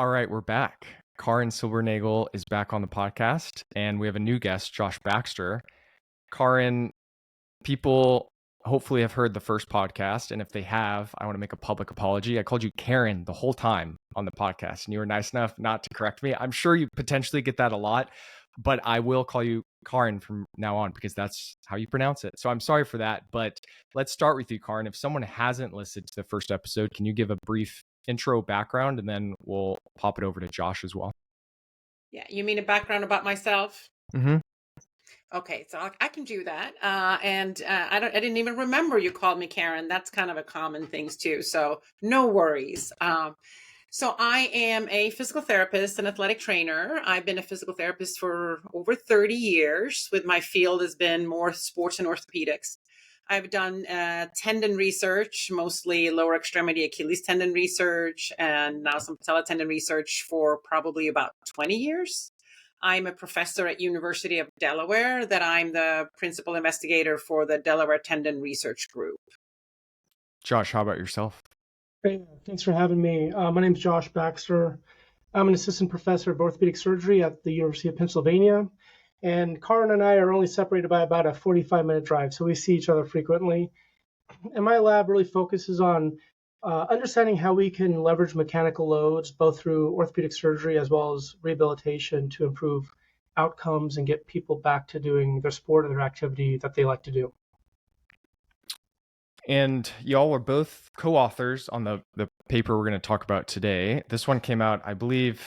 All right, we're back. Karin Silbernagel is back on the podcast, and we have a new guest, Josh Baxter. Karin, people hopefully have heard the first podcast, and if they have, I want to make a public apology. I called you Karin the whole time on the podcast, and you were nice enough not to correct me. I'm sure you potentially get that a lot, but I will call you Karin from now on because that's how you pronounce it. So I'm sorry for that, but let's start with you, Karin. If someone hasn't listened to the first episode, can you give a brief intro background, and then we'll pop it over to Josh as well? Yeah, you mean a background about myself? Mm-hmm. Okay, so I can do that. I didn't even remember you called me Karen. That's kind of a common thing too. So no worries. So I am a physical therapist and athletic trainer. I've been a physical therapist for over 30 years. With my field has been more sports and orthopedics. I've done tendon research, mostly lower extremity Achilles tendon research, and now some patellar tendon research for probably about 20 years. I'm a professor at University of Delaware that I'm the principal investigator for the Delaware Tendon Research Group. Josh, how about yourself? Hey, thanks for having me. My name is Josh Baxter. I'm an assistant professor of orthopedic surgery at the University of Pennsylvania. And Karin and I are only separated by about a 45-minute drive, so we see each other frequently. And my lab really focuses on understanding how we can leverage mechanical loads, both through orthopedic surgery as well as rehabilitation, to improve outcomes and get people back to doing their sport or their activity that they like to do. And y'all were both co-authors on the paper we're going to talk about today. This one came out, I believe,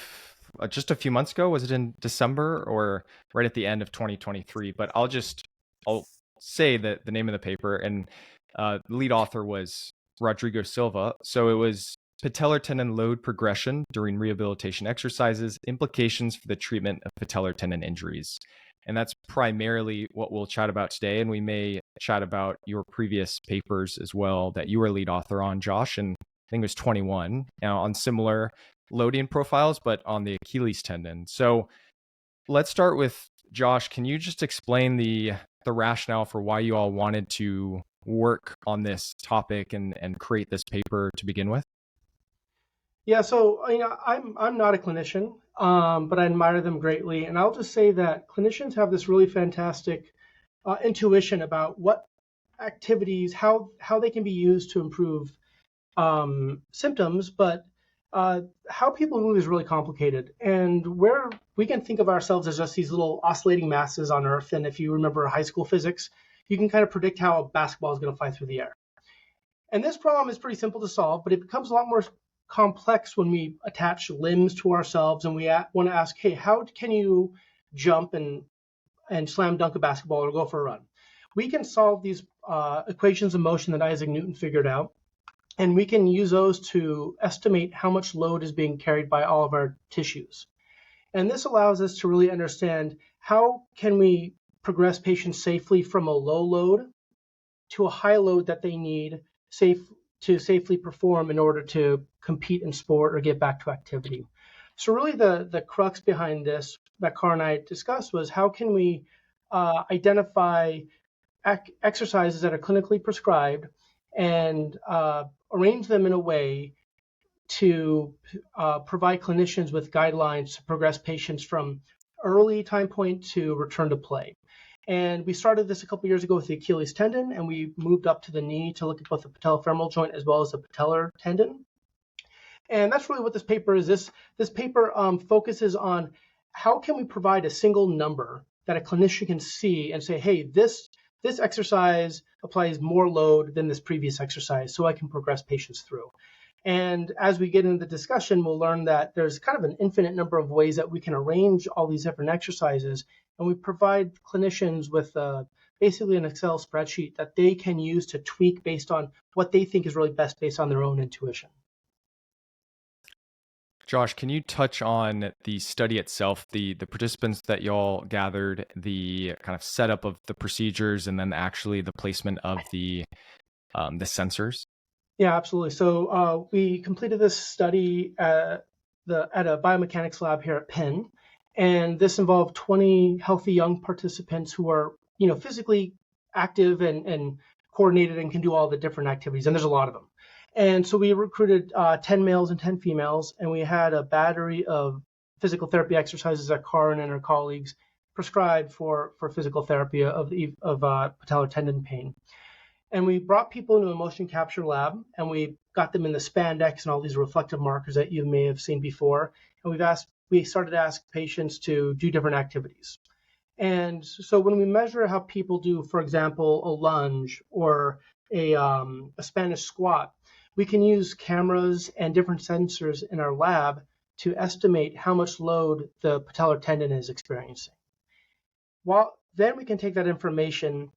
just a few months ago. Was it in December or right at the end of 2023? But I'll say that the name of the paper, and the lead author was Rodrigo Silva. So it was Patellar Tendon Load Progression during Rehabilitation Exercises, Implications for the Treatment of Patellar Tendon Injuries. And that's primarily what we'll chat about today. And we may chat about your previous papers as well that you were lead author on, Josh, and I think it was 21, on similar loading profiles, but on the Achilles tendon. So let's start with Josh. Can you just explain the rationale for why you all wanted to work on this topic and create this paper to begin with? Yeah, so I'm not a clinician, but I admire them greatly, and I'll just say that clinicians have this really fantastic intuition about what activities, how they can be used to improve symptoms, but how people move is really complicated. And where we can think of ourselves as just these little oscillating masses on Earth, and if you remember high school physics, you can kind of predict how a basketball is going to fly through the air. And this problem is pretty simple to solve, but it becomes a lot more complex when we attach limbs to ourselves and we want to ask, hey, how can you jump and slam dunk a basketball or go for a run? We can solve these equations of motion that Isaac Newton figured out, and we can use those to estimate how much load is being carried by all of our tissues. And this allows us to really understand how can we progress patients safely from a low load to a high load that they need to safely perform in order to compete in sport or get back to activity. So really the crux behind this that Karin and I discussed was how can we identify exercises that are clinically prescribed and arrange them in a way to provide clinicians with guidelines to progress patients from early time point to return to play. And we started this a couple years ago with the Achilles tendon, and we moved up to the knee to look at both the patellofemoral joint as well as the patellar tendon. And that's really what this paper is. This paper focuses on how can we provide a single number that a clinician can see and say, hey, this exercise applies more load than this previous exercise, so I can progress patients through. And as we get into the discussion, we'll learn that there's kind of an infinite number of ways that we can arrange all these different exercises. And we provide clinicians with basically an Excel spreadsheet that they can use to tweak based on what they think is really best based on their own intuition. Josh, can you touch on the study itself, the participants that y'all gathered, the kind of setup of the procedures, and then actually the placement of the sensors? Yeah, absolutely. So we completed this study at a biomechanics lab here at Penn, and this involved 20 healthy young participants who are, physically active and coordinated and can do all the different activities, and there's a lot of them. And so we recruited 10 males and 10 females, and we had a battery of physical therapy exercises that Karin and her colleagues prescribed for physical therapy of patellar tendon pain. And we brought people into a motion capture lab, and we got them in the spandex and all these reflective markers that you may have seen before. And we started to ask patients to do different activities. And so when we measure how people do, for example, a lunge or a Spanish squat, we can use cameras and different sensors in our lab to estimate how much load the patellar tendon is experiencing. Then we can take that information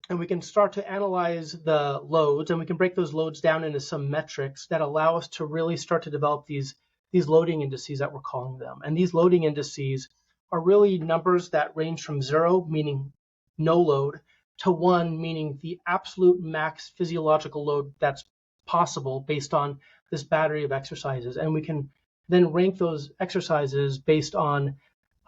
and we can start to analyze the loads, and we can break those loads down into some metrics that allow us to really start to develop these loading indices that we're calling them. And these loading indices are really numbers that range from 0, meaning no load, to 1, meaning the absolute max physiological load that's possible based on this battery of exercises. And we can then rank those exercises based on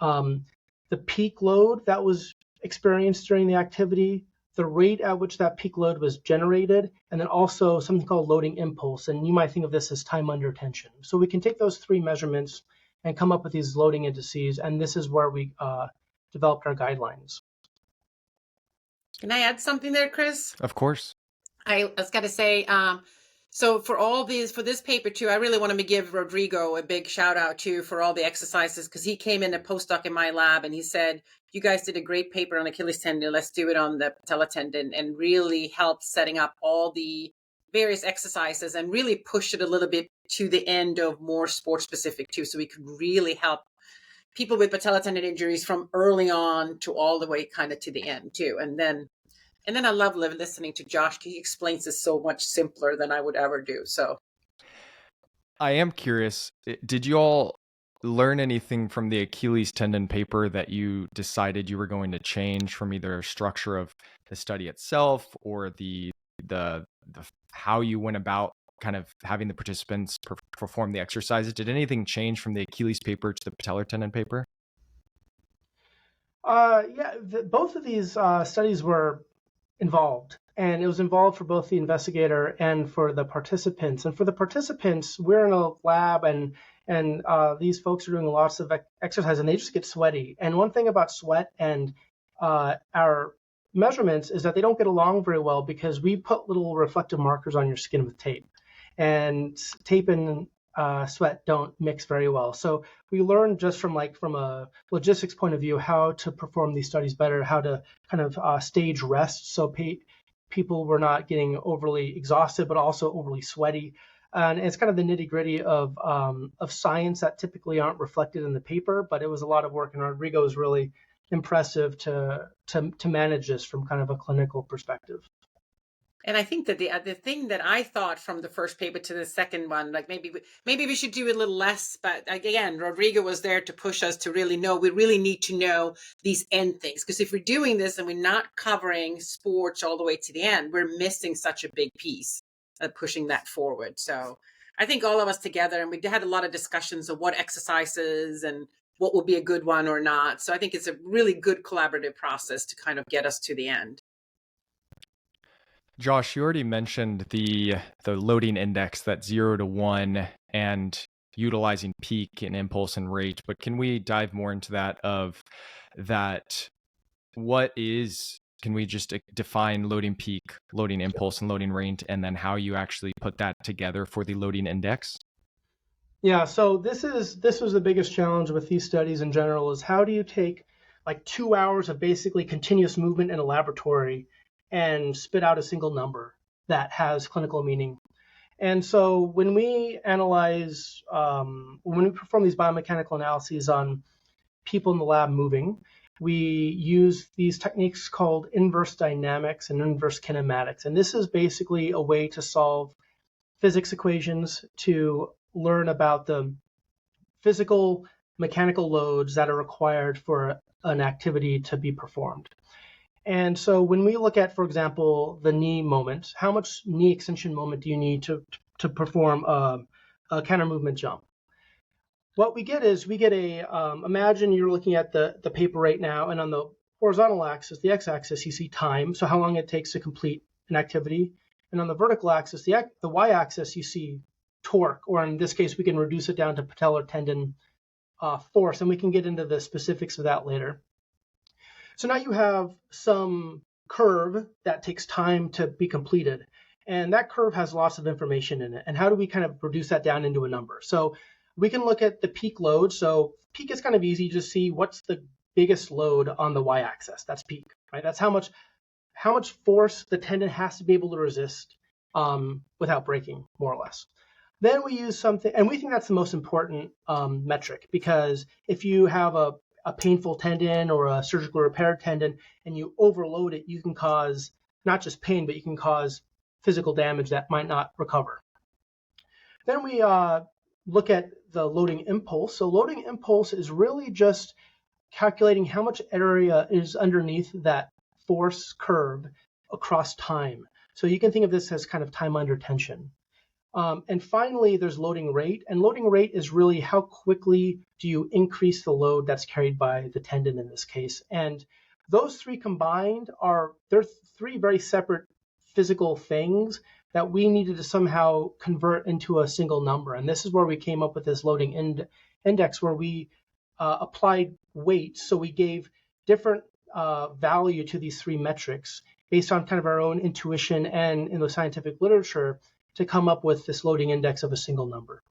the peak load that was experienced during the activity, the rate at which that peak load was generated, and then also something called loading impulse. And you might think of this as time under tension. So we can take those 3 measurements and come up with these loading indices, and this is where we developed our guidelines. Can I add something there, Chris? Of course. I was going to say, so for this paper too, I really want to give Rodrigo a big shout out too for all the exercises, because he came in a postdoc in my lab and he said, you guys did a great paper on Achilles tendon. Let's do it on the patellar tendon, and really helped setting up all the various exercises and really pushed it a little bit to the end of more sport specific too. So we could really help people with patellar tendon injuries from early on to all the way kind of to the end too. And then I love listening to Josh. He explains this so much simpler than I would ever do. So I am curious, did you all learn anything from the Achilles tendon paper that you decided you were going to change from either structure of the study itself or the how you went about kind of having the participants perform the exercises? Did anything change from the Achilles paper to the patellar tendon paper? Both of these studies were involved, and it was involved for both the investigator and for the participants. And for the participants, we're in a lab, and these folks are doing lots of exercise, and they just get sweaty. And one thing about sweat and our measurements is that they don't get along very well, because we put little reflective markers on your skin with tape, and tape and sweat don't mix very well. So we learned just from a logistics point of view how to perform these studies better, how to kind of stage rest so people were not getting overly exhausted but also overly sweaty. And it's kind of the nitty gritty of science that typically aren't reflected in the paper, but it was a lot of work, and Rodrigo was really impressive to manage this from kind of a clinical perspective. And I think that the thing that I thought from the first paper to the second one, like maybe we should do a little less, but again, Rodrigo was there to push us to really know, we really need to know these end things. Because if we're doing this and we're not covering sports all the way to the end, we're missing such a big piece of pushing that forward. So I think all of us together, and we had a lot of discussions of what exercises and what will be a good one or not. So I think it's a really good collaborative process to kind of get us to the end. Josh, you already mentioned the loading index, that 0 to 1, and utilizing peak and impulse and rate, but can we dive more into that? Can we just define loading peak, loading impulse, and loading rate, and then how you actually put that together for the loading index? Yeah, so this was the biggest challenge with these studies in general, is how do you take like 2 hours of basically continuous movement in a laboratory and spit out a single number that has clinical meaning. And so when we perform these biomechanical analyses on people in the lab moving, we use these techniques called inverse dynamics and inverse kinematics. And this is basically a way to solve physics equations to learn about the physical mechanical loads that are required for an activity to be performed. And so when we look at, for example, the knee moment, how much knee extension moment do you need to perform a counter movement jump? What we get is imagine you're looking at the paper right now, and on the horizontal axis, the x-axis, you see time, so how long it takes to complete an activity. And on the vertical axis, the y-axis, you see torque, or in this case, we can reduce it down to patellar tendon force, and we can get into the specifics of that later. So now you have some curve that takes time to be completed, and that curve has lots of information in it. And how do we kind of reduce that down into a number? So we can look at the peak load. So peak is kind of easy to see what's the biggest load on the y-axis. That's peak, right? That's how much force the tendon has to be able to resist without breaking, more or less. Then we use something, and we think that's the most important metric, because if you have a painful tendon or a surgical repair tendon and you overload it, you can cause not just pain, but you can cause physical damage that might not recover. Then we look at the loading impulse. So loading impulse is really just calculating how much area is underneath that force curve across time. So you can think of this as kind of time under tension. And finally, there's loading rate. And loading rate is really how quickly do you increase the load that's carried by the tendon in this case. And those three combined they're three very separate physical things that we needed to somehow convert into a single number. And this is where we came up with this loading index, where we applied weights. So we gave different value to these three metrics based on kind of our own intuition and in the scientific literature to come up with this loading index of a single number.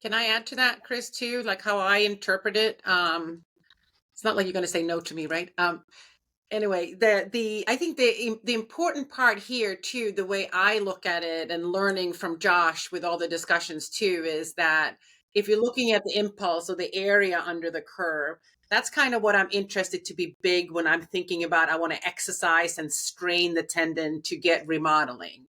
Can I add to that, Chris, too? Like how I interpret it? It's not like you're going to say no to me, right? Anyway, I think the important part here too, the way I look at it and learning from Josh with all the discussions too, is that if you're looking at the impulse or the area under the curve, that's kind of what I'm interested to be big when I'm thinking about I want to exercise and strain the tendon to get remodeling,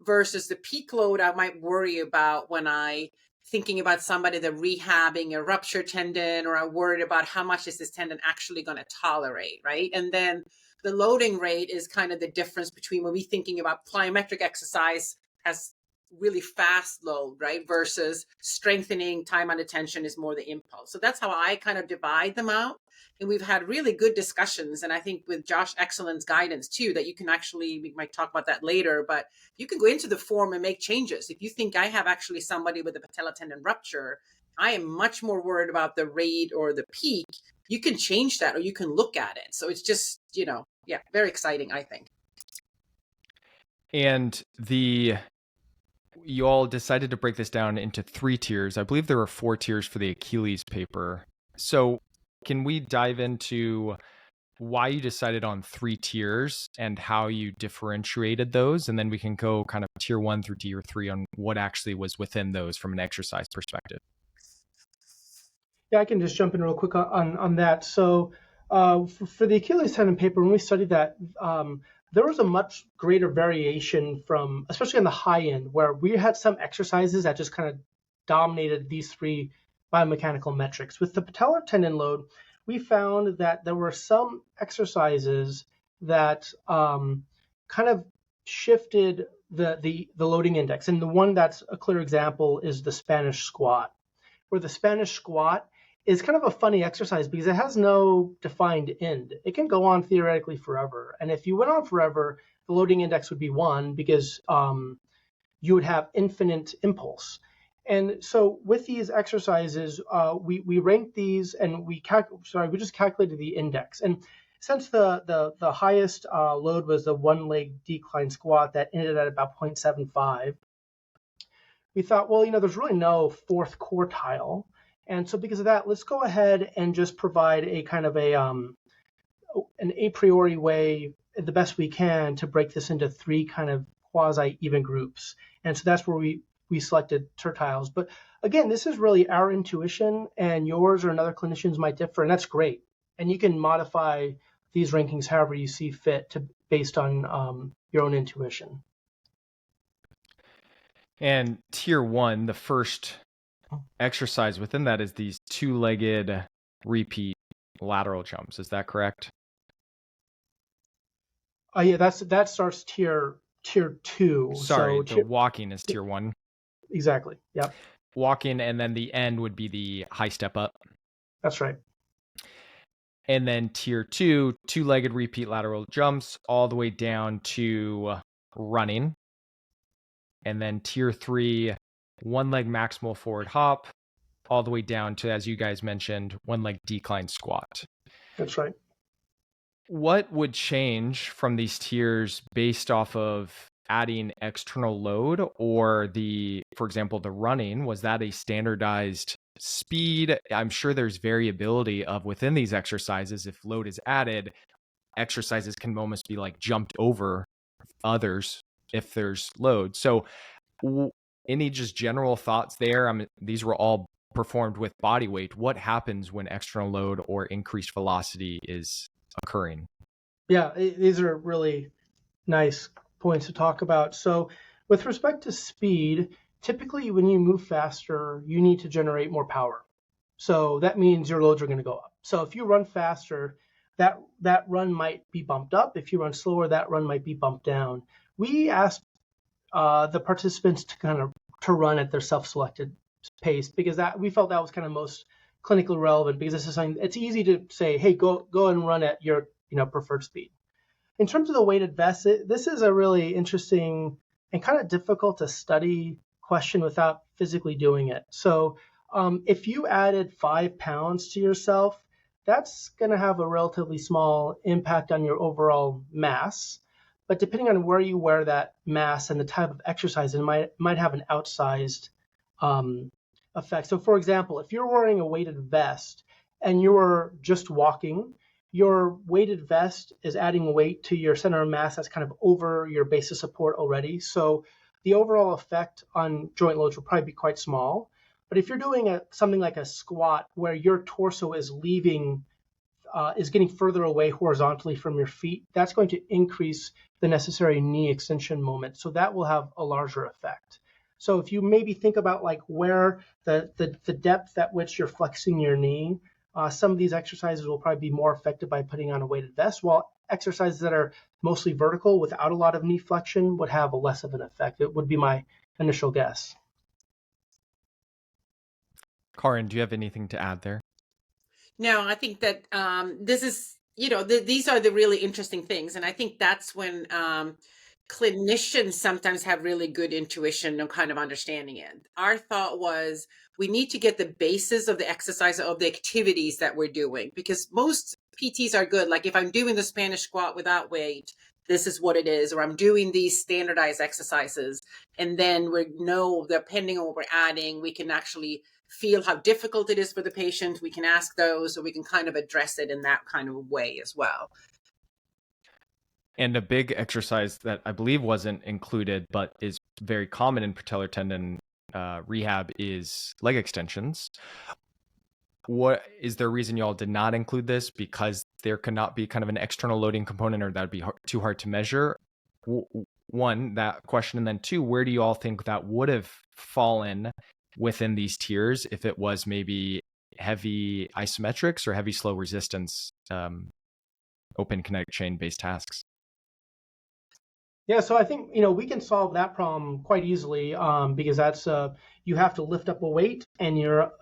versus the peak load I might worry about when I thinking about somebody that rehabbing a ruptured tendon, or I'm worried about how much is this tendon actually going to tolerate, right? And then the loading rate is kind of the difference between when we thinking about plyometric exercise as really fast load, right? Versus strengthening time under tension is more the impulse. So that's how I kind of divide them out. And we've had really good discussions. And I think with Josh Excellent's guidance too, that you can actually, we might talk about that later, but you can go into the form and make changes. If you think I have actually somebody with a patellar tendon rupture, I am much more worried about the rate or the peak. You can change that, or you can look at it. So it's just, yeah, very exciting, I think. And you all decided to break this down into 3 tiers. I believe there were 4 tiers for the Achilles paper. So can we dive into why you decided on 3 tiers and how you differentiated those? And then we can go kind of tier 1 through tier 3 on what actually was within those from an exercise perspective. Yeah, I can just jump in real quick on that. So for the Achilles tendon paper, when we studied that, there was a much greater variation from, especially on the high end, where we had some exercises that just kind of dominated these 3 biomechanical metrics. With the patellar tendon load, we found that there were some exercises that kind of shifted the loading index. And the one that's a clear example is the Spanish squat, where the Spanish squat is kind of a funny exercise because it has no defined end. It can go on theoretically forever. And if you went on forever, the loading index would be 1 because you would have infinite impulse. And so with these exercises, we ranked these and we just calculated the index. And since the highest load was the 1-leg decline squat that ended at about 0.75, we thought, well, there's really no 4th quartile. And so because of that, let's go ahead and just provide a kind of an a priori way, the best we can, to break this into 3 kind of quasi-even groups. And so that's where we selected tertiles. But again, this is really our intuition, and yours or another clinicians might differ, and that's great. And you can modify these rankings however you see fit based on your own intuition. And tier 1, the first exercise within that is these 2-legged repeat lateral jumps. Is that correct? Yeah, that starts tier 2. Sorry, the walking is tier 1. Exactly. Yep. Walking, and then the end would be the high step up. That's right. And then tier 2, 2-legged repeat lateral jumps all the way down to running. And then tier 3, one leg maximal forward hop, all the way down to, as you guys mentioned, one leg decline squat. That's right. What would change from these tiers based off of adding external load, or for example, the running? Was that a standardized speed? I'm sure there's variability of within these exercises. If load is added, exercises can almost be like jumped over others if there's load. So any just general thoughts there? These were all performed with body weight. What happens when external load or increased velocity is occurring? Yeah, these are really nice points to talk about. So with respect to speed, typically when you move faster, you need to generate more power. So that means your loads are going to go up. So if you run faster, that run might be bumped up. If you run slower, that run might be bumped down. We asked the participants to run at their self-selected pace, because that we felt that was kind of most clinically relevant, because this is something it's easy to say, hey, go and run at your preferred speed. In terms of the weighted vest, this is a really interesting and kind of difficult to study question without physically doing it. So if you added 5 pounds to yourself, that's going to have a relatively small impact on your overall mass. But depending on where you wear that mass and the type of exercise, it might have an outsized effect. So for example, if you're wearing a weighted vest and you're just walking, your weighted vest is adding weight to your center of mass that's kind of over your base of support already. So the overall effect on joint loads will probably be quite small. But if you're doing something like a squat where your torso is getting further away horizontally from your feet, that's going to increase the necessary knee extension moment. So that will have a larger effect. So if you maybe think about like where the depth at which you're flexing your knee, some of these exercises will probably be more effective by putting on a weighted vest, while exercises that are mostly vertical without a lot of knee flexion would have a less of an effect. It would be my initial guess. Karin, do you have anything to add there? No, I think that this is, these are the really interesting things. And I think that's when clinicians sometimes have really good intuition and kind of understanding it. Our thought was we need to get the basis of the exercise, of the activities that we're doing, because most PTs are good. Like if I'm doing the Spanish squat without weight, this is what it is, or I'm doing these standardized exercises. And then we know, depending on what we're adding, we can actually feel how difficult it is for the patient. We can ask those, or we can kind of address it in that kind of way as well. And a big exercise that I believe wasn't included, but is very common in patellar tendon rehab is leg extensions. What is there a reason y'all did not include this? Because there could not be kind of an external loading component, or that'd be too hard to measure? One, that question. And then two, where do you all think that would have fallen within these tiers if it was maybe heavy isometrics or heavy slow resistance open kinetic chain based tasks? Yeah, so I think we can solve that problem quite easily, because that's you have to lift up a weight and you're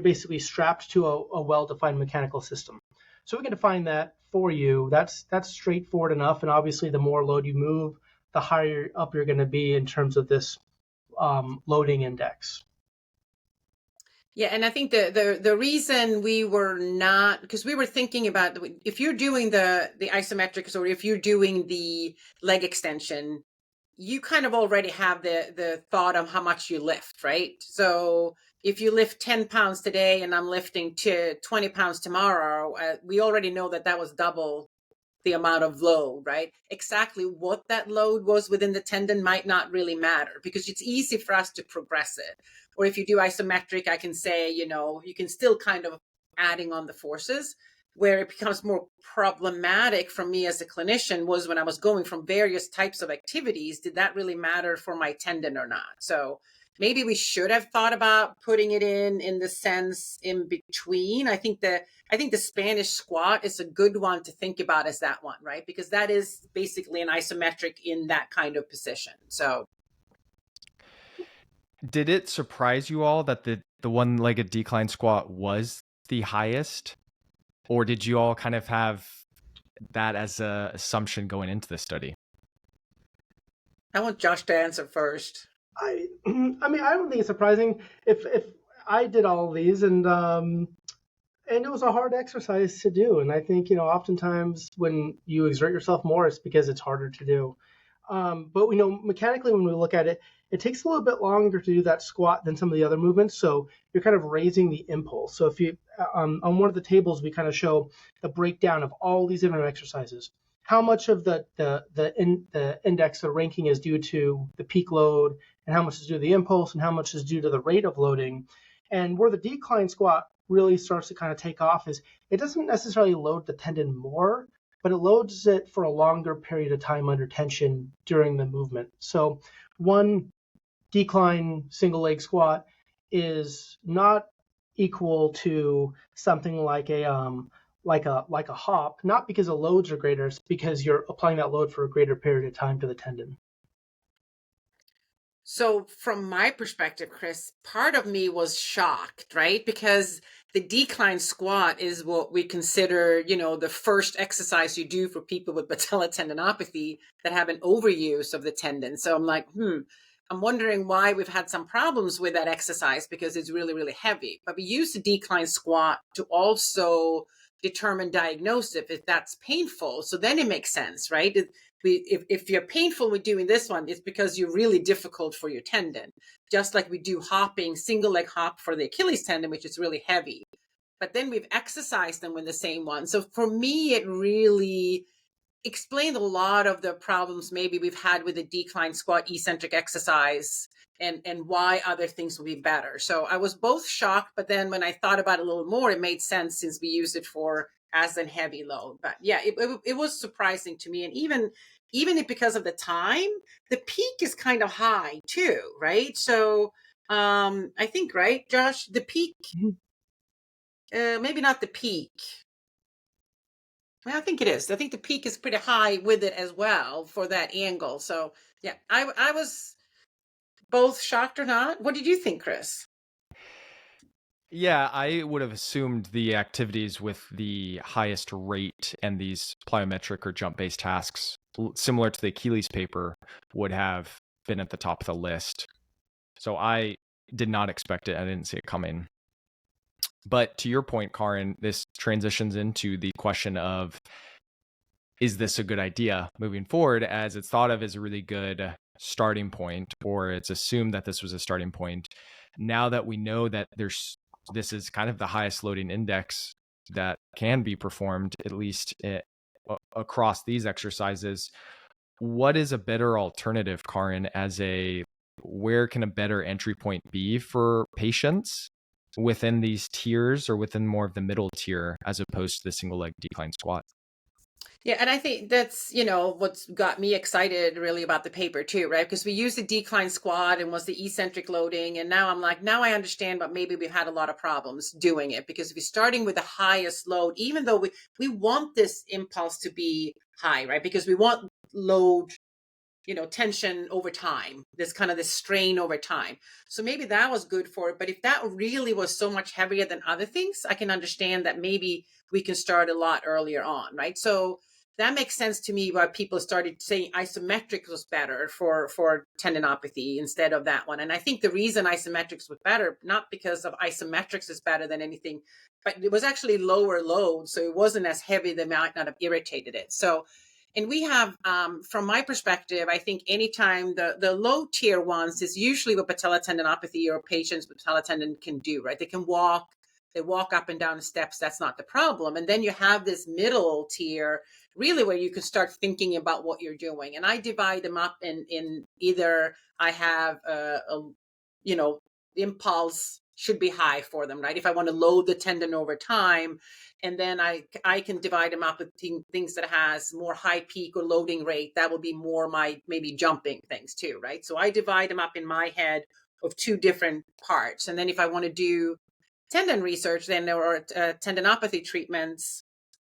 basically strapped to a well-defined mechanical system. So we can define that for you. That's straightforward enough, and obviously the more load you move, the higher up you're going to be in terms of this loading index. Yeah, and I think the reason we were not, because we were thinking about if you're doing the isometrics, or if you're doing the leg extension, you kind of already have the thought of how much you lift, right? So if you lift 10 pounds today and I'm lifting to 20 pounds tomorrow, we already know that was double the amount of load, right? Exactly what that load was within the tendon might not really matter, because it's easy for us to progress it. Or if you do isometric, I can say, you can still kind of adding on the forces. Where it becomes more problematic for me as a clinician was when I was going from various types of activities. Did that really matter for my tendon or not? So maybe we should have thought about putting it in the sense in between. I think the Spanish squat is a good one to think about as that one, right? Because that is basically an isometric in that kind of position. So did it surprise you all that the one-legged decline squat was the highest? Or did you all kind of have that as an assumption going into the study? I want Josh to answer first. I mean, I don't think it's surprising if I did all of these, and it was a hard exercise to do. And I think, oftentimes when you exert yourself more, it's because it's harder to do. But we know mechanically when we look at it, it takes a little bit longer to do that squat than some of the other movements. So you're kind of raising the impulse. So if you on one of the tables, we kind of show the breakdown of all these different exercises. How much of the index, the ranking, is due to the peak load, and how much is due to the impulse, and how much is due to the rate of loading. And where the decline squat really starts to kind of take off is it doesn't necessarily load the tendon more, but it loads it for a longer period of time under tension during the movement. So one decline single leg squat is not equal to something like a hop, not because the loads are greater, it's because you're applying that load for a greater period of time to the tendon. So from my perspective, Chris, part of me was shocked, right? Because the decline squat is what we consider, the first exercise you do for people with patellar tendinopathy that have an overuse of the tendon. So I'm like, I'm wondering why we've had some problems with that exercise because it's really, really heavy. But we use the decline squat to also determine diagnose if that's painful. So then it makes sense, right? If you're painful with doing this one, it's because you're really difficult for your tendon. Just like we do hopping, single leg hop for the Achilles tendon, which is really heavy. But then we've exercised them with the same one. So for me, it really explained a lot of the problems maybe we've had with the decline squat eccentric exercise and why other things will be better. So I was both shocked, but then when I thought about it a little more, it made sense since we used it for as a heavy load. But yeah, it was surprising to me. And even if because of the time, the peak is kind of high too, right? So I think, right, Josh, the peak, maybe not the peak. Well, I think it is. I think the peak is pretty high with it as well for that angle. So yeah, I was both shocked or not. What did you think, Chris? Yeah, I would have assumed the activities with the highest rate and these plyometric or jump-based tasks, similar to the Achilles paper, would have been at the top of the list. So I did not expect it. I didn't see it coming. But to your point, Karin, this transitions into the question of, is this a good idea moving forward, as it's thought of as a really good starting point, or it's assumed that this was a starting point. Now that we know that this is kind of the highest loading index that can be performed, at least across these exercises, what is a better alternative, Karin, where can a better entry point be for patients within these tiers or within more of the middle tier as opposed to the single leg decline squat? Yeah, and I think that's, what's got me excited really about the paper too, right? Because we used the decline squat and was the eccentric loading. And now I'm like, now I understand, but maybe we've had a lot of problems doing it because if we're starting with the highest load, even though we want this impulse to be high, right? Because we want load, tension over time, this strain over time. So maybe that was good for it. But if that really was so much heavier than other things, I can understand that maybe we can start a lot earlier on, right? So that makes sense to me why people started saying isometrics was better for tendinopathy instead of that one. And I think the reason isometrics was better, not because of isometrics is better than anything, but it was actually lower load. So it wasn't as heavy that might not have irritated it. So, and we have, from my perspective, I think anytime the low tier ones is usually what patellar tendinopathy or patients with patellar tendon can do, right? They walk up and down the steps. That's not the problem. And then you have this middle tier, really where you can start thinking about what you're doing. And I divide them up in either I have impulse should be high for them, right? If I want to load the tendon over time, and then I can divide them up with things that has more high peak or loading rate. That will be more my maybe jumping things too, right? So I divide them up in my head of two different parts. And then if I want to do tendon research, then there are tendinopathy treatments,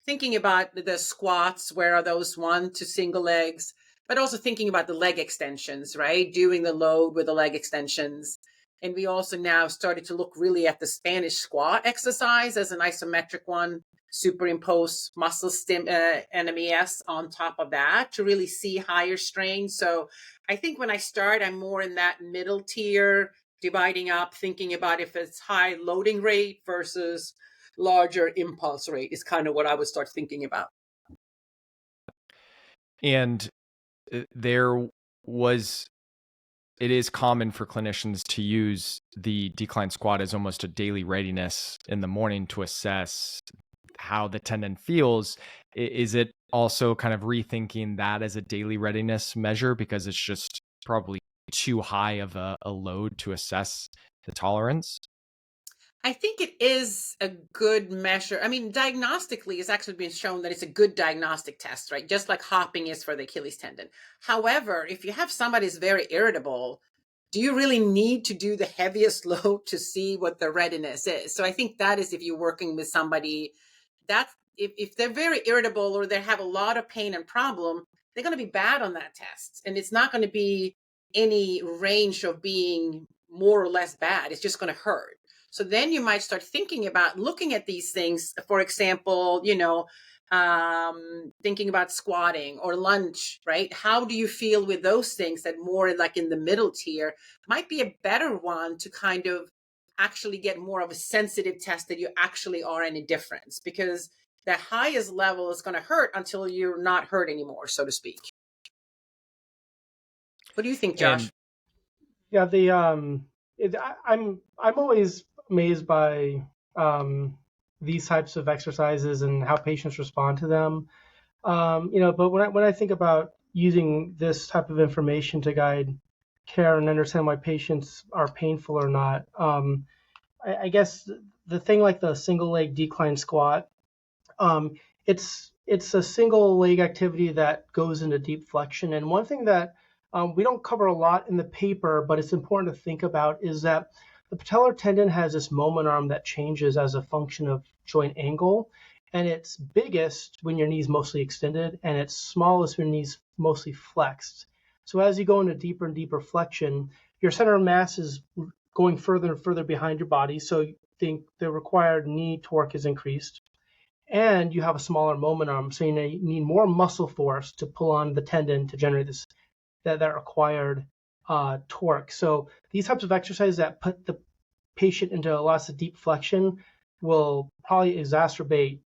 thinking about the squats, where are those 1 to single legs, but also thinking about the leg extensions, right? Doing the load with the leg extensions. And we also now started to look really at the Spanish squat exercise as an isometric one. superimpose muscle NMES on top of that to really see higher strain. So I think when I start, I'm more in that middle tier, dividing up, thinking about if it's high loading rate versus larger impulse rate is kind of what I would start thinking about. And there was, it is common for clinicians to use the decline squat as almost a daily readiness in the morning to assess how the tendon feels. Is it also kind of rethinking that as a daily readiness measure because it's just probably too high of a load to assess the tolerance? I think it is a good measure. I mean, diagnostically, it's actually been shown that it's a good diagnostic test, right? Just like hopping is for the Achilles tendon. However, if you have somebody who's very irritable, do you really need to do the heaviest load to see what the readiness is? So I think that is if you're working with somebody that's if they're very irritable or they have a lot of pain and problem, they're going to be bad on that test. And it's not going to be any range of being more or less bad. It's just going to hurt. So then you might start thinking about looking at these things. For example, thinking about squatting or lunge, right? How do you feel with those things that more like in the middle tier might be a better one to kind of actually get more of a sensitive test that you actually are any difference, because the highest level is going to hurt until you're not hurt anymore, so to speak. What do you think, Josh? I'm always amazed by these types of exercises and how patients respond to them. But when I think about using this type of information to guide care and understand why patients are painful or not, I guess the thing like the single leg decline squat, it's a single leg activity that goes into deep flexion. And one thing that we don't cover a lot in the paper, but it's important to think about is that the patellar tendon has this moment arm that changes as a function of joint angle. And it's biggest when your knee's mostly extended, and it's smallest when your knee's mostly flexed. So as you go into deeper and deeper flexion, your center of mass is going further and further behind your body. So you think the required knee torque is increased. And you have a smaller moment arm, so you need more muscle force to pull on the tendon to generate that required torque. So these types of exercises that put the patient into lots of deep flexion will probably exacerbate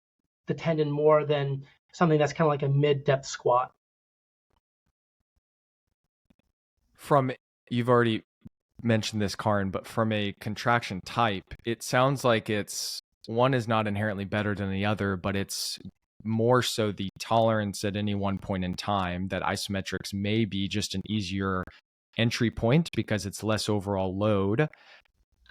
the tendon more than something that's kind of like a mid-depth squat. You've already mentioned this, Karin, but from a contraction type, it sounds like one is not inherently better than the other, but it's more so the tolerance at any one point in time that isometrics may be just an easier entry point because it's less overall load.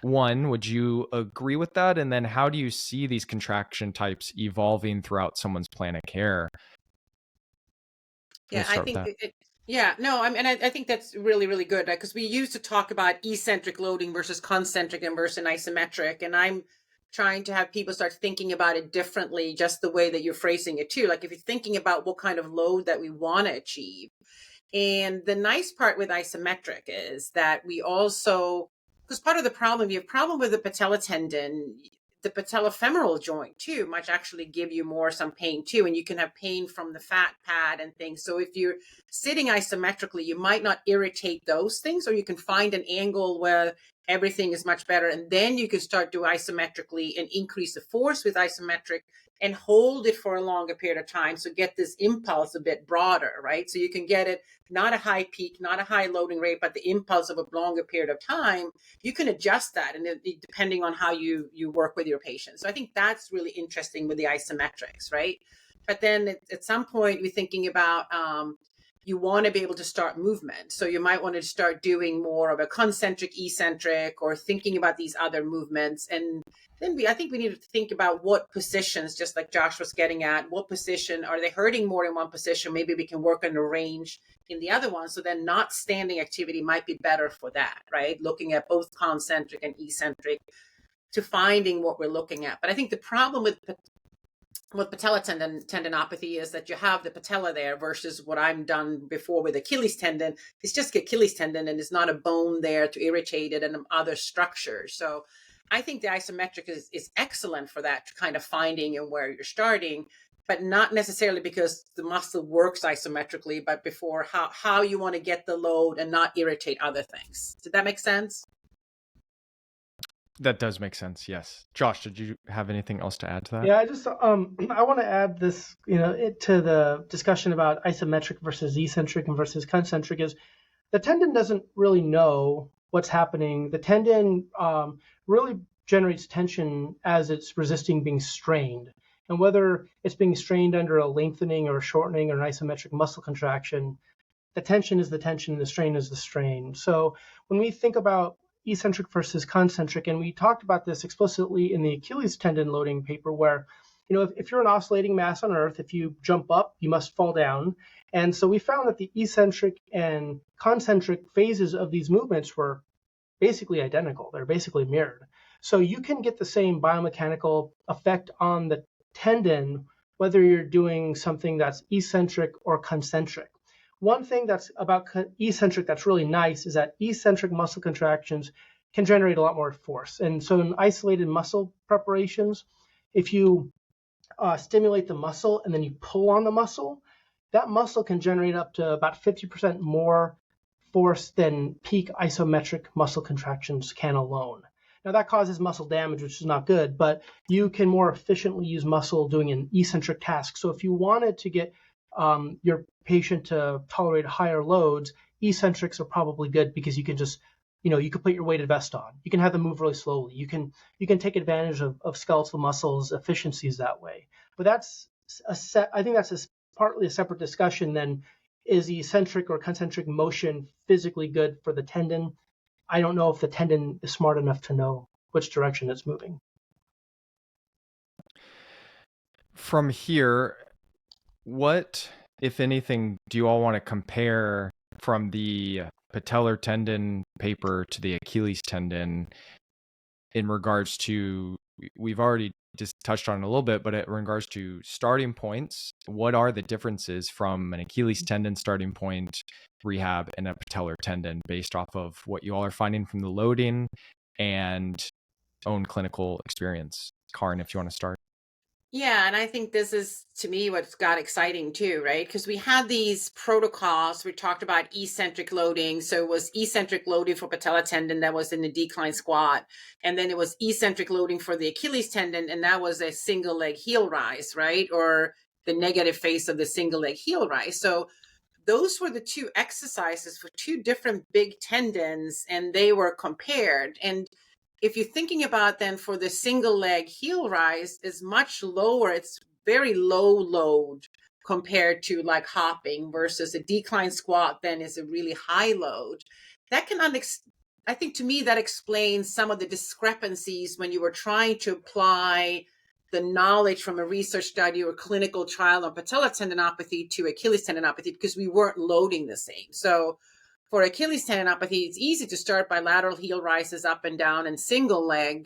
One, would you agree with that? And then how do you see these contraction types evolving throughout someone's plan of care? Yeah, I think I think that's really, really good, because we used to talk about eccentric loading versus concentric and versus isometric. And I'm trying to have people start thinking about it differently, just the way that you're phrasing it too. Like if you're thinking about what kind of load that we want to achieve. And the nice part with isometric is that we also, because part of the problem, you have problem with the patella tendon, the patellofemoral joint too might actually give you some pain too. And you can have pain from the fat pad and things. So if you're sitting isometrically, you might not irritate those things, or you can find an angle where everything is much better. And then you can start doing isometrically and increase the force with isometric and hold it for a longer period of time. So get this impulse a bit broader, right? So you can get it, not a high peak, not a high loading rate, but the impulse of a longer period of time. You can adjust that, and depending on how you work with your patient. So I think that's really interesting with the isometrics, right? But then at some point, you're thinking about you want to be able to start movement. So you might want to start doing more of a concentric, eccentric, or thinking about these other movements. And then I think we need to think about what positions, just like Josh was getting at, what position, are they hurting more in one position? Maybe we can work on the range in the other one. So then not standing activity might be better for that, right? Looking at both concentric and eccentric to finding what we're looking at. But I think the problem with patella tendinopathy is that you have the patella there versus what I'm done before with Achilles tendon. It's just Achilles tendon, and it's not a bone there to irritate it and other structures. So I think the isometric is excellent for that kind of finding and where you're starting, but not necessarily because the muscle works isometrically, but before how you want to get the load and not irritate other things. Did that make sense? That does make sense. Yes. Josh, did you have anything else to add to that? Yeah, I just I want to add this, to the discussion about isometric versus eccentric and versus concentric is the tendon doesn't really know what's happening. The tendon really generates tension as it's resisting being strained. And whether it's being strained under a lengthening or a shortening or an isometric muscle contraction, the tension is the tension, the strain is the strain. So when we think about eccentric versus concentric, and we talked about this explicitly in the Achilles tendon loading paper, where if you're an oscillating mass on Earth, if you jump up, you must fall down. And so we found that the eccentric and concentric phases of these movements were basically identical. They're basically mirrored. So you can get the same biomechanical effect on the tendon, whether you're doing something that's eccentric or concentric. One thing that's about eccentric that's really nice is that eccentric muscle contractions can generate a lot more force. And so in isolated muscle preparations, if you stimulate the muscle and then you pull on the muscle, that muscle can generate up to about 50% more force than peak isometric muscle contractions can alone. Now that causes muscle damage, which is not good, but you can more efficiently use muscle doing an eccentric task. So if you wanted to get your patient to tolerate higher loads, eccentrics are probably good because you can just, you can put your weighted vest on. You can have them move really slowly. You can take advantage of skeletal muscles efficiencies that way. But I think that's partly a separate discussion than is the eccentric or concentric motion physically good for the tendon. I don't know if the tendon is smart enough to know which direction it's moving. From here, what, if anything, do you all want to compare from the patellar tendon paper to the Achilles tendon in regards to, we've already just touched on it a little bit, but in regards to starting points, what are the differences from an Achilles tendon starting point rehab and a patellar tendon based off of what you all are finding from the loading and own clinical experience? Karin, if you want to start. Yeah, and I think this is, to me, what's got exciting too, right? Because we had these protocols. We talked about eccentric loading. So it was eccentric loading for patellar tendon that was in the decline squat. And then it was eccentric loading for the Achilles tendon. And that was a single leg heel rise, right? Or the negative phase of the single leg heel rise. So those were the two exercises for two different big tendons, and they were compared. And if you're thinking about then for the single leg heel rise is much lower, it's very low load compared to like hopping versus a decline squat then is a really high load. That can I think to me that explains some of the discrepancies when you were trying to apply the knowledge from a research study or clinical trial on patellar tendinopathy to Achilles tendinopathy, because we weren't loading the same. So for Achilles tendinopathy, it's easy to start bilateral heel rises up and down and single leg.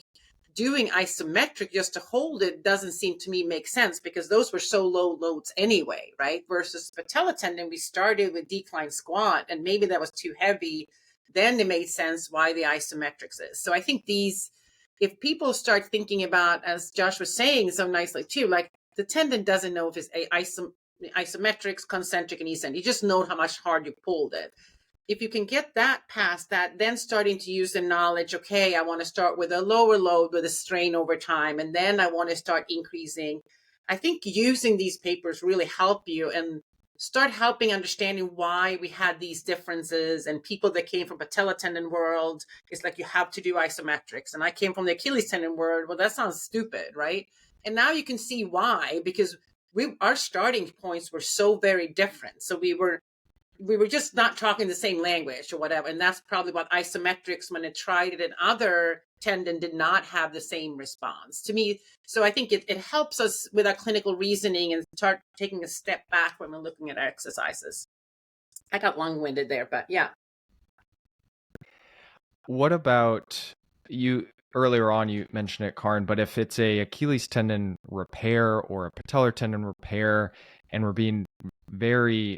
Doing isometric just to hold it doesn't seem to me make sense because those were so low loads anyway, right? Versus patellar tendon, we started with decline squat and maybe that was too heavy. Then it made sense why the isometrics is. So I think if people start thinking about, as Josh was saying so nicely too, like the tendon doesn't know if it's isometrics, concentric, and eccentric. You just know how much hard you pulled it. If you can get that past that, then starting to use the knowledge, okay, I want to start with a lower load with a strain over time, and then I want to start increasing. I think using these papers really help you and start helping understanding why we had these differences. And people that came from patellar tendon world, it's like you have to do isometrics. And I came from the Achilles tendon world. Well, that sounds stupid, right? And now you can see why, because our starting points were so very different. So we were just not talking the same language or whatever. And that's probably what isometrics, when it tried it in other tendon, did not have the same response to me. So I think it helps us with our clinical reasoning and start taking a step back when we're looking at exercises. I got long-winded there, but yeah. What about you? Earlier on, you mentioned it, Karin, but if it's a Achilles tendon repair or a patellar tendon repair, and we're being very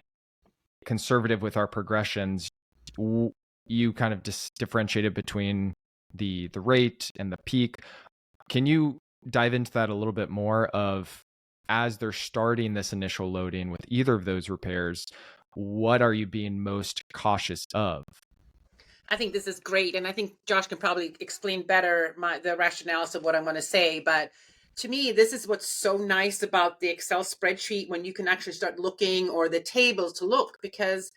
conservative with our progressions, you kind of differentiated between the rate and the peak. Can you dive into that a little bit more of, as they're starting this initial loading with either of those repairs, what are you being most cautious of? I think this is great, and I think Josh can probably explain better the rationales of what I'm going to say. But to me, this is what's so nice about the Excel spreadsheet when you can actually start looking, or the tables to look, because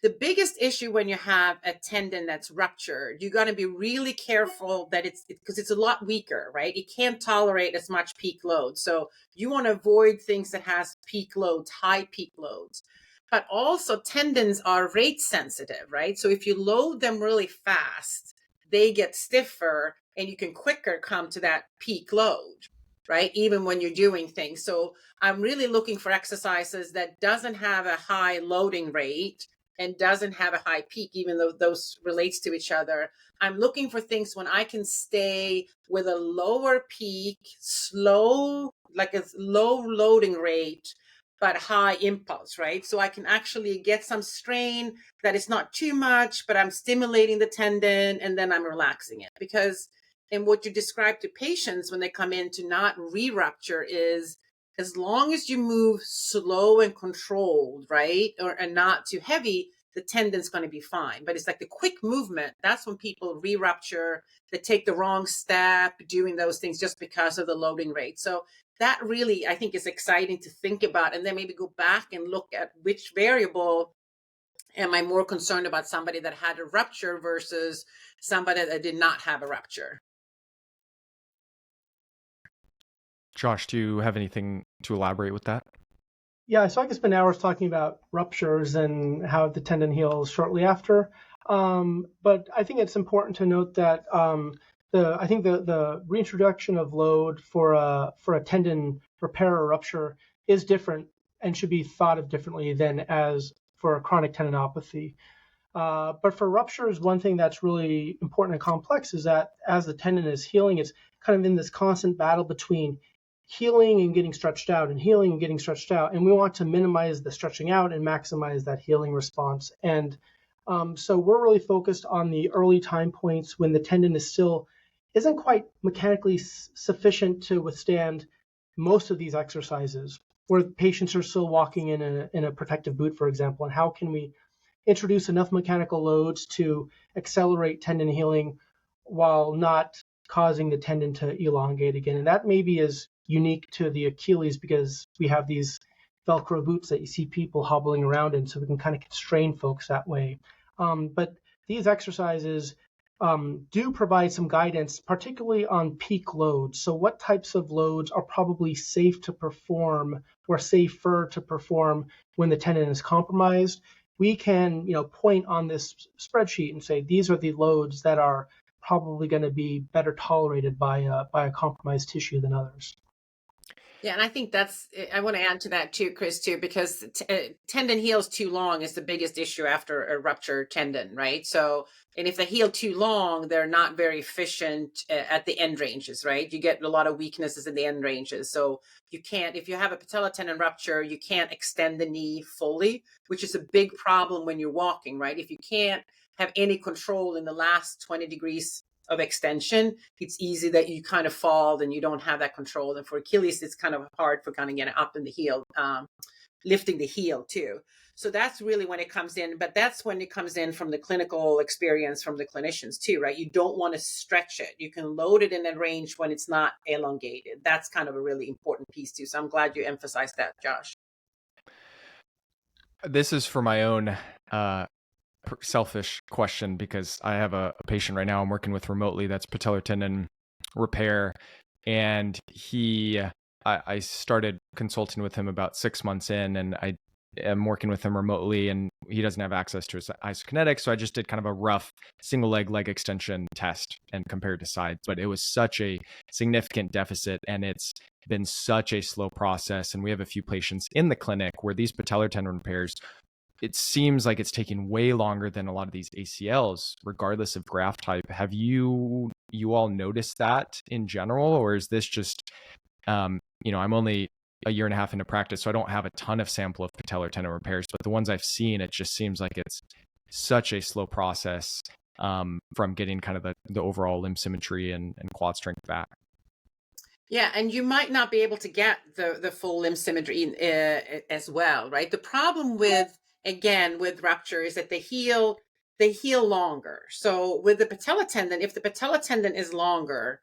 the biggest issue when you have a tendon that's ruptured, you got to be really careful that because it's a lot weaker, right? It can't tolerate as much peak load. So you want to avoid things that has peak loads, high peak loads. But also tendons are rate sensitive, right? So if you load them really fast, they get stiffer and you can quicker come to that peak load, right? Even when you're doing things. So I'm really looking for exercises that doesn't have a high loading rate and doesn't have a high peak, even though those relates to each other. I'm looking for things when I can stay with a lower peak, slow, like a low loading rate, but high impulse, right? So I can actually get some strain that is not too much, but I'm stimulating the tendon and then I'm relaxing it. Because, and what you describe to patients when they come in to not re-rupture is, as long as you move slow and controlled, right? And not too heavy, the tendon's going to be fine. But it's like the quick movement, that's when people re-rupture, they take the wrong step doing those things just because of the loading rate. So that really, I think, is exciting to think about, and then maybe go back and look at which variable am I more concerned about, somebody that had a rupture versus somebody that did not have a rupture. Josh, do you have anything to elaborate with that? Yeah, so I could spend hours talking about ruptures and how the tendon heals shortly after. But I think it's important to note that I think the reintroduction of load for a tendon repair or rupture is different and should be thought of differently than as for a chronic tendinopathy. But for ruptures, one thing that's really important and complex is that as the tendon is healing, it's kind of in this constant battle between healing and getting stretched out and healing and getting stretched out. And we want to minimize the stretching out and maximize that healing response. And so we're really focused on the early time points when the tendon isn't quite mechanically sufficient to withstand most of these exercises, where patients are still walking in a protective boot, for example. And how can we introduce enough mechanical loads to accelerate tendon healing while not causing the tendon to elongate again? And that maybe is unique to the Achilles because we have these Velcro boots that you see people hobbling around in, so we can kind of constrain folks that way. But these exercises do provide some guidance, particularly on peak loads. So what types of loads are probably safe to perform or safer to perform when the tendon is compromised? We can, point on this spreadsheet and say, these are the loads that are probably going to be better tolerated by a compromised tissue than others. Yeah, and I think I want to add to that too, Chris, too, because tendon heals too long is the biggest issue after a ruptured tendon, right? So, and if they heal too long, they're not very efficient at the end ranges, right? You get a lot of weaknesses in the end ranges. So you can't, if you have a patellar tendon rupture, you can't extend the knee fully, which is a big problem when you're walking, right? If you can't have any control in the last 20 degrees of extension, it's easy that you kind of fall and you don't have that control. And for Achilles, it's kind of hard for kind of getting up in the heel, lifting the heel too. So that's really when it comes in, but that's when it comes in from the clinical experience from the clinicians too, right? You don't want to stretch it. You can load it in a range when it's not elongated. That's kind of a really important piece too. So I'm glad you emphasized that, Josh. This is for my own selfish question, because I have a patient right now I'm working with remotely that's patellar tendon repair, and I started consulting with him about 6 months in, and I am working with him remotely, and he doesn't have access to his isokinetics, so I just did kind of a rough single leg extension test and compared to sides. But it was such a significant deficit, and it's been such a slow process, and we have a few patients in the clinic where these patellar tendon repairs, it seems like it's taking way longer than a lot of these ACLs, regardless of graft type. Have you all noticed that in general, or is this just, I'm only a year and a half into practice, so I don't have a ton of sample of patellar tendon repairs, but the ones I've seen, it just seems like it's such a slow process. from getting kind of the overall limb symmetry and quad strength back. Yeah, and you might not be able to get the full limb symmetry as well, right? The problem with, again, with rupture is that they heal longer. So with the patella tendon, if the patella tendon is longer,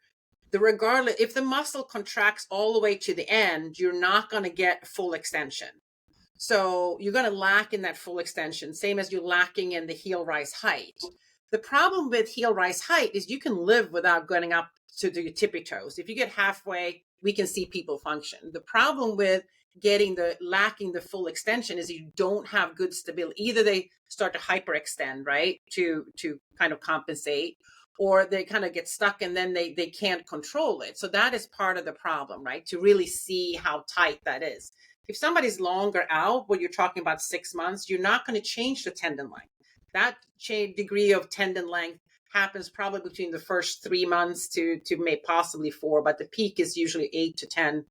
regardless, if the muscle contracts all the way to the end, you're not going to get full extension. So you're going to lack in that full extension, same as you're lacking in the heel rise height. The problem with heel rise height is you can live without getting up to your tippy toes. If you get halfway, we can see people function. The problem with lacking the full extension is you don't have good stability. Either they start to hyperextend, right, to kind of compensate, or they kind of get stuck and then they can't control it. So that is part of the problem, right, to really see how tight that is. If somebody's longer out, when you're talking about 6 months, you're not going to change the tendon length. That degree of tendon length happens probably between the first 3 months to maybe possibly 4, but the peak is usually 8 to 10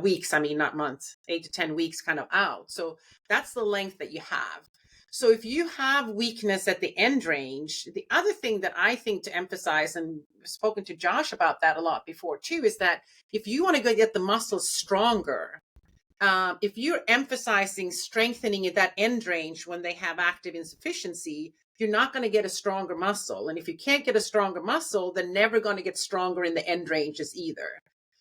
weeks. I mean, not months, 8 to 10 weeks kind of out. So that's the length that you have. So if you have weakness at the end range, the other thing that I think to emphasize, and I've spoken to Josh about that a lot before too, is that if you want to go get the muscles stronger, if you're emphasizing strengthening at that end range when they have active insufficiency, you're not going to get a stronger muscle. And if you can't get a stronger muscle, they're never going to get stronger in the end ranges either.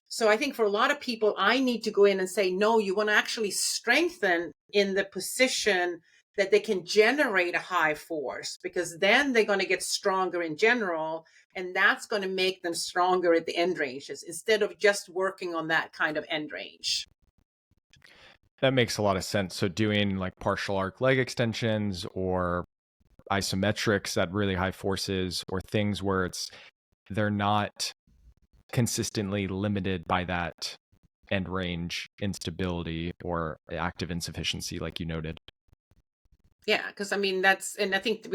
So I think for a lot of people, I need to go in and say, no, you want to actually strengthen in the position that they can generate a high force, because then they're going to get stronger in general. And that's going to make them stronger at the end ranges instead of just working on that kind of end range. That makes a lot of sense. So doing like partial arc leg extensions or isometrics at really high forces, or things where they're not consistently limited by that end range instability or active insufficiency, like you noted. Yeah, because I mean, and I think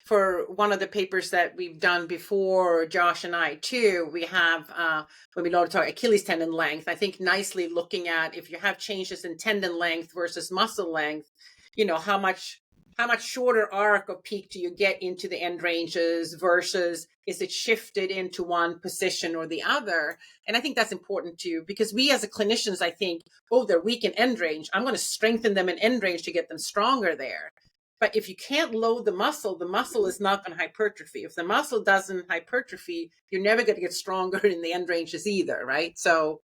for one of the papers that we've done before, Josh and I too, we have, when we talk Achilles tendon length, I think nicely looking at if you have changes in tendon length versus muscle length, how much shorter arc of peak do you get into the end ranges versus is it shifted into one position or the other? And I think that's important too, because we as clinicians, I think, they're weak in end range, I'm going to strengthen them in end range to get them stronger there. But if you can't load the muscle is not going to hypertrophy. If the muscle doesn't hypertrophy, you're never going to get stronger in the end ranges either, right? So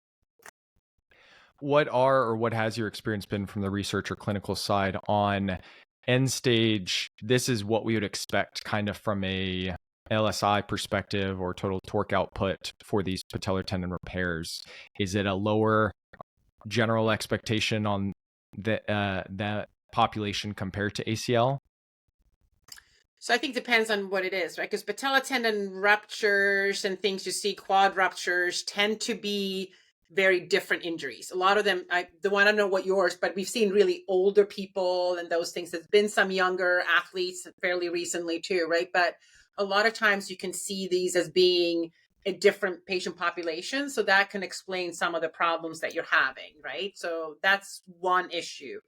what has your experience been from the research or clinical side on end stage? This is what we would expect kind of from a LSI perspective or total torque output for these patellar tendon repairs. Is it a lower general expectation on that population compared to ACL? So I think it depends on what it is, right? Because patella tendon ruptures and things you see, quad ruptures, tend to be very different injuries. A lot of them, I don't know what yours, but we've seen really older people and those things. There's been some younger athletes fairly recently too, right? But a lot of times you can see these as being a different patient population. So that can explain some of the problems that you're having, right? So that's one issue.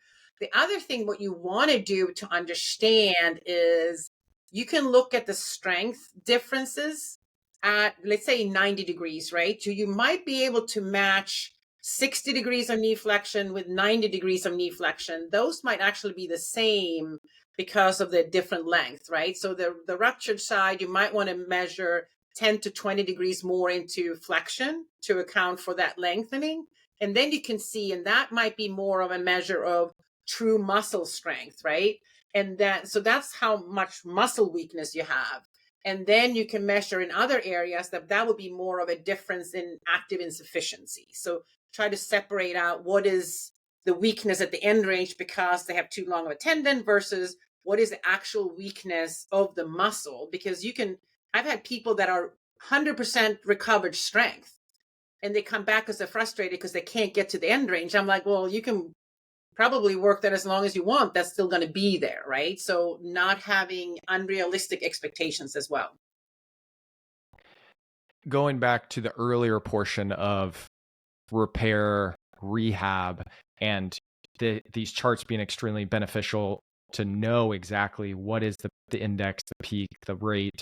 The other thing, what you want to do to understand is you can look at the strength differences at, let's say, 90 degrees, right? So you might be able to match 60 degrees of knee flexion with 90 degrees of knee flexion. Those might actually be the same because of the different length, right? So the ruptured side, you might want to measure 10 to 20 degrees more into flexion to account for that lengthening. And then you can see, and that might be more of a measure of true muscle strength, right? And so that's how much muscle weakness you have. And then you can measure in other areas that would be more of a difference in active insufficiency. So try to separate out what is the weakness at the end range because they have too long of a tendon versus what is the actual weakness of the muscle. Because I've had people that are 100% recovered strength and they come back because they're frustrated because they can't get to the end range. I'm like, well, you can probably work that as long as you want, that's still going to be there, right? So not having unrealistic expectations as well. Going back to the earlier portion of repair, rehab, and these charts being extremely beneficial to know exactly what is the index, the peak, the rate.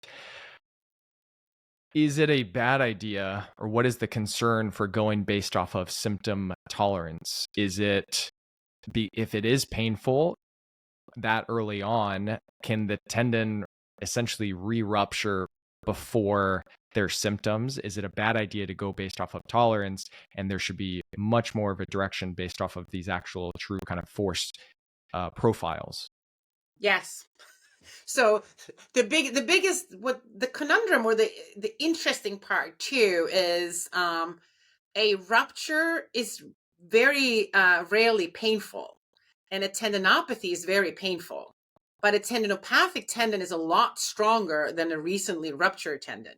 Is it a bad idea, or what is the concern for going based off of symptom tolerance? Is it if it is painful that early on, can the tendon essentially re-rupture before there's symptoms? Is it a bad idea to go based off of tolerance, and there should be much more of a direction based off of these actual true kind of forced profiles? Yes. So the biggest, what the conundrum or the interesting part too is a rupture is very rarely painful, and a tendinopathy is very painful. But a tendinopathic tendon is a lot stronger than a recently ruptured tendon.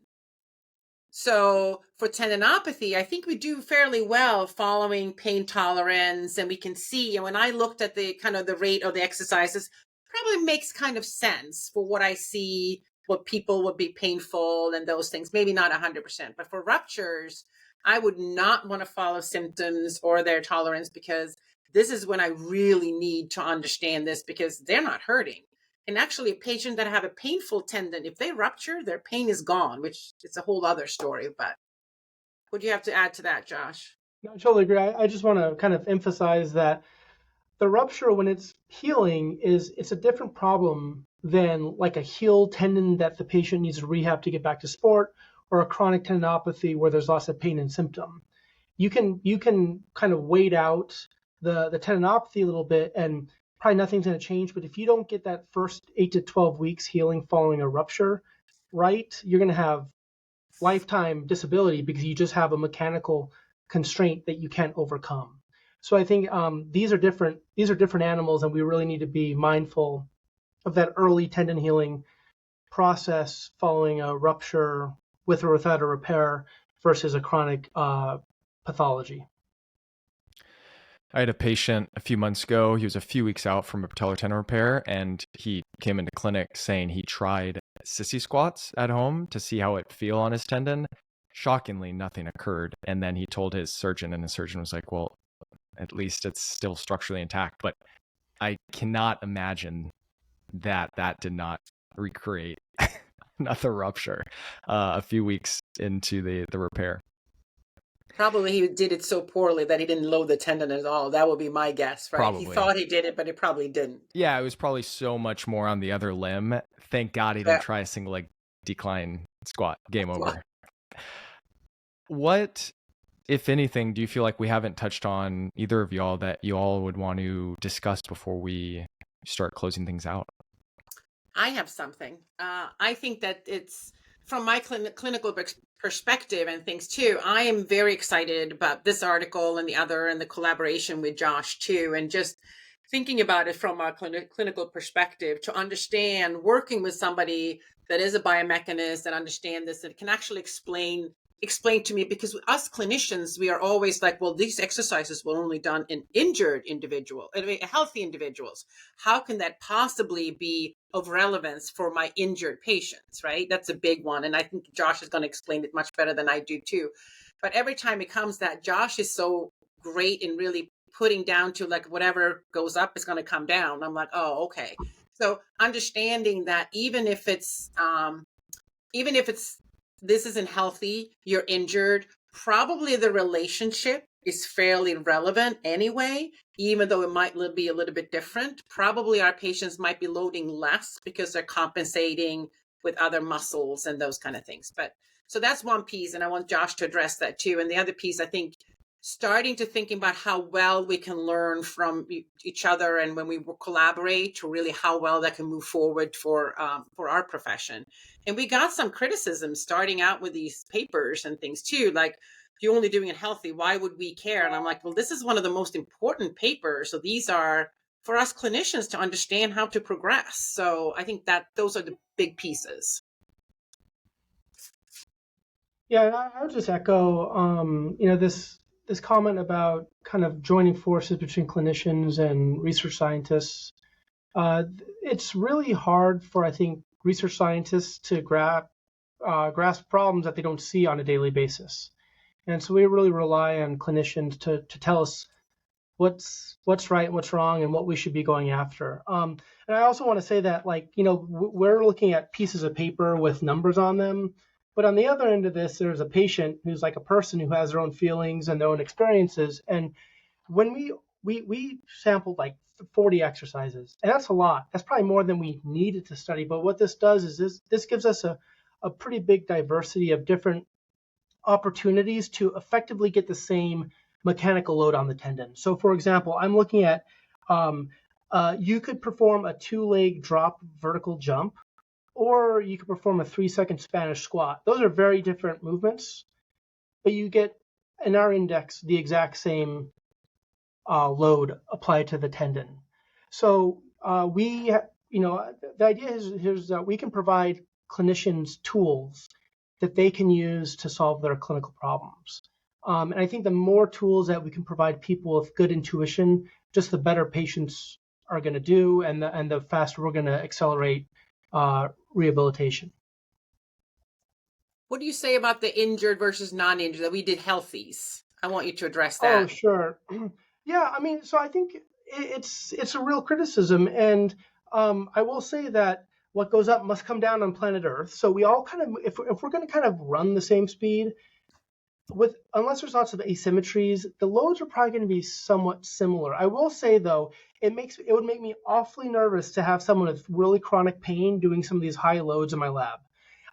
So for tendinopathy, I think we do fairly well following pain tolerance, and we can see. And when I looked at the kind of the rate of the exercises, probably makes kind of sense for what I see, what people would be painful and those things. Maybe not 100%, but for ruptures, I would not want to follow symptoms or their tolerance, because this is when I really need to understand this, because they're not hurting. And actually, a patient that have a painful tendon, if they rupture, their pain is gone, which is a whole other story. But what do you have to add to that, Josh? No, I totally agree. I just want to kind of emphasize that the rupture, when it's healing, it's a different problem than like a healed tendon that the patient needs to rehab to get back to sport, or a chronic tendinopathy where there's lots of pain and symptom. You can kind of wait out the tendinopathy a little bit, and probably nothing's going to change. But if you don't get that first 8 to 12 weeks healing following a rupture right, you're going to have lifetime disability because you just have a mechanical constraint that you can't overcome. So I think these are different animals, and we really need to be mindful of that early tendon healing process following a rupture with or without a repair versus a chronic pathology. I had a patient a few months ago. He was a few weeks out from a patellar tendon repair, and he came into clinic saying he tried sissy squats at home to see how it feel on his tendon. Shockingly, nothing occurred. And then he told his surgeon, and the surgeon was like, well, at least it's still structurally intact. But I cannot imagine that did not recreate another rupture a few weeks into the repair. Probably he did it so poorly that he didn't load the tendon at all. That would be my guess, right? Probably. He thought he did it, but he probably didn't. Yeah, it was probably so much more on the other limb. Thank God he didn't try a single leg decline squat. Game over. What, if anything, do you feel like we haven't touched on, either of y'all, that you all would want to discuss before we start closing things out? I have something. I think that it's from my clinical perspective and things too. I am very excited about this article and the other, and the collaboration with Josh too, and just thinking about it from a clinical perspective, to understand working with somebody that is a biomechanist and understand this and can actually explain to me, because us clinicians, we are always like, well, these exercises were only done in injured individual, healthy individuals. How can that possibly be of relevance for my injured patients, right? That's a big one. And I think Josh is going to explain it much better than I do too. But every time it comes that, Josh is so great in really putting down to like, whatever goes up is going to come down. I'm like, oh, okay. So understanding that even if it's this isn't healthy, you're injured, probably the relationship is fairly relevant anyway, even though it might be a little bit different. Probably our patients might be loading less because they're compensating with other muscles and those kind of things. But so that's one piece, and I want Josh to address that too. And the other piece, I think, starting to thinking about how well we can learn from each other, and when we collaborate, to really how well that can move forward for our profession. And we got some criticism starting out with these papers and things too, like, you're only doing it healthy, why would we care? And I'm like, well, this is one of the most important papers. So these are for us clinicians to understand how to progress. So I think that those are the big pieces. Yeah, I would just echo, this comment about kind of joining forces between clinicians and research scientists. It's really hard for, I think, research scientists to grasp problems that they don't see on a daily basis. And so we really rely on clinicians to tell us what's right, what's wrong, and what we should be going after. And I also want to say that, like, we're looking at pieces of paper with numbers on them. But on the other end of this, there's a patient who's like a person who has their own feelings and their own experiences. And when we sampled like 40 exercises, and that's a lot. That's probably more than we needed to study. But what this does is this gives us a pretty big diversity of different opportunities to effectively get the same mechanical load on the tendon. So, for example, I'm looking at you could perform a 2-leg drop vertical jump, or you could perform a 3-second Spanish squat. Those are very different movements, but you get in our index the exact same load applied to the tendon. So the idea is that we can provide clinicians tools that they can use to solve their clinical problems. And I think the more tools that we can provide people with good intuition, just the better patients are going to do, and the faster we're going to accelerate rehabilitation. What do you say about the injured versus non-injured that we did healthies? I want you to address that. Oh, sure. Yeah, I mean, so I think it's a real criticism, and I will say that what goes up must come down on planet Earth. So we all kind of, if we're going to kind of run the same speed, unless there's lots of asymmetries, the loads are probably going to be somewhat similar. I will say though, it would make me awfully nervous to have someone with really chronic pain doing some of these high loads in my lab.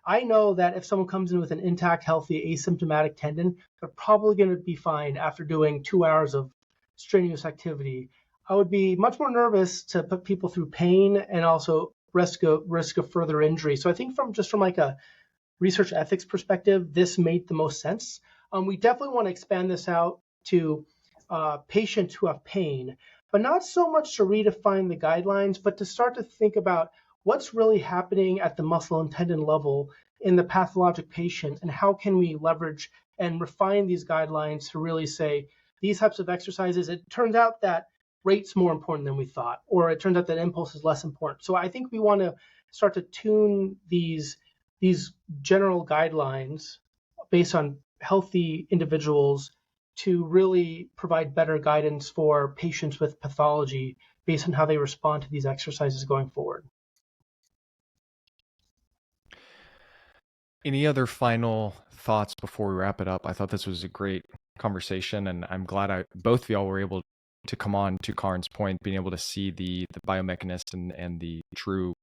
I know that if someone comes in with an intact, healthy, asymptomatic tendon, they're probably going to be fine after doing 2 hours of strenuous activity. I would be much more nervous to put people through pain and also risk of further injury. So I think from like a research ethics perspective, this made the most sense. We definitely want to expand this out to patients who have pain, but not so much to redefine the guidelines, but to start to think about what's really happening at the muscle and tendon level in the pathologic patient, and how can we leverage and refine these guidelines to really say these types of exercises, it turns out that rate's more important than we thought, or it turns out that impulse is less important. So I think we want to start to tune these general guidelines based on healthy individuals to really provide better guidance for patients with pathology based on how they respond to these exercises going forward. Any other final thoughts before we wrap it up? I thought this was a great conversation, and I'm glad both of y'all were able to come on to Karin's point, being able to see the biomechanist and the true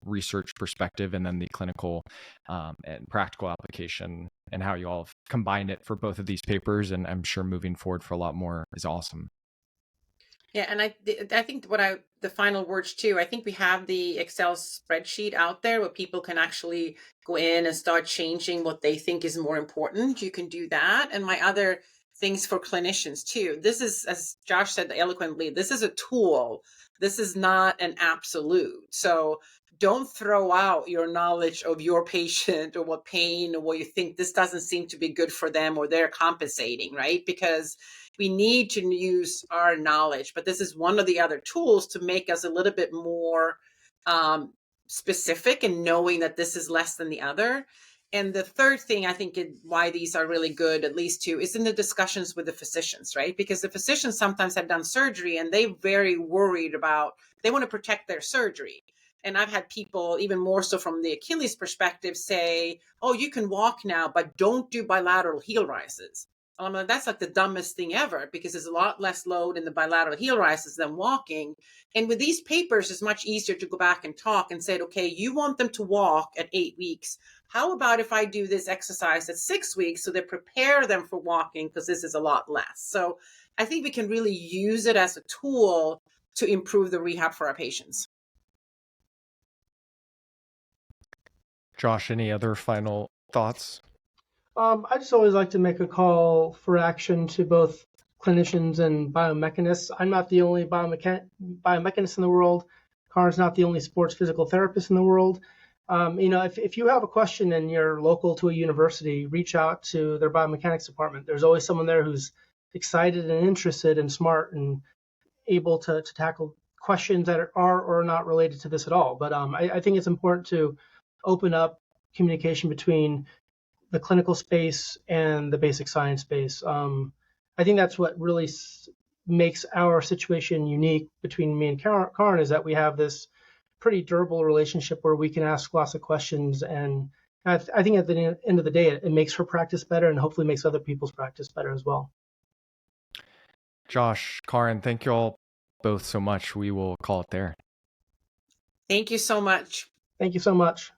research perspective, and then the clinical and practical application, and how you all have combined it for both of these papers. And I'm sure moving forward for a lot more is awesome. Yeah, and I think the final words too, I think we have the Excel spreadsheet out there where people can actually go in and start changing what they think is more important. You can do that. And my other things for clinicians too. This is, as Josh said eloquently, this is a tool. This is not an absolute. So don't throw out your knowledge of your patient or what pain or what you think this doesn't seem to be good for them or they're compensating, right? Because we need to use our knowledge, but this is one of the other tools to make us a little bit more specific and knowing that this is less than the other. And the third thing I think why these are really good, at least too, is in the discussions with the physicians, right? Because the physicians sometimes have done surgery and they're very worried about, they want to protect their surgery. And I've had people, even more so from the Achilles perspective, say, oh, you can walk now, but don't do bilateral heel rises. That's like the dumbest thing ever, because there's a lot less load in the bilateral heel rises than walking. And with these papers, it's much easier to go back and talk and say, okay, you want them to walk at 8 weeks. How about if I do this exercise at 6 weeks so they prepare them for walking, because this is a lot less. So I think we can really use it as a tool to improve the rehab for our patients. Josh, any other final thoughts? I just always like to make a call for action to both clinicians and biomechanists. I'm not the only biomechanist in the world. Karin's not the only sports physical therapist in the world. If you have a question and you're local to a university, reach out to their biomechanics department. There's always someone there who's excited and interested and smart and able to tackle questions that are or are not related to this at all. But I think it's important to open up communication between the clinical space and the basic science space. I think that's what really makes our situation unique between me and Karin, is that we have this pretty durable relationship where we can ask lots of questions. And I think at the end of the day, it makes her practice better and hopefully makes other people's practice better as well. Josh, Karin, thank you all both so much. We will call it there. Thank you so much. Thank you so much.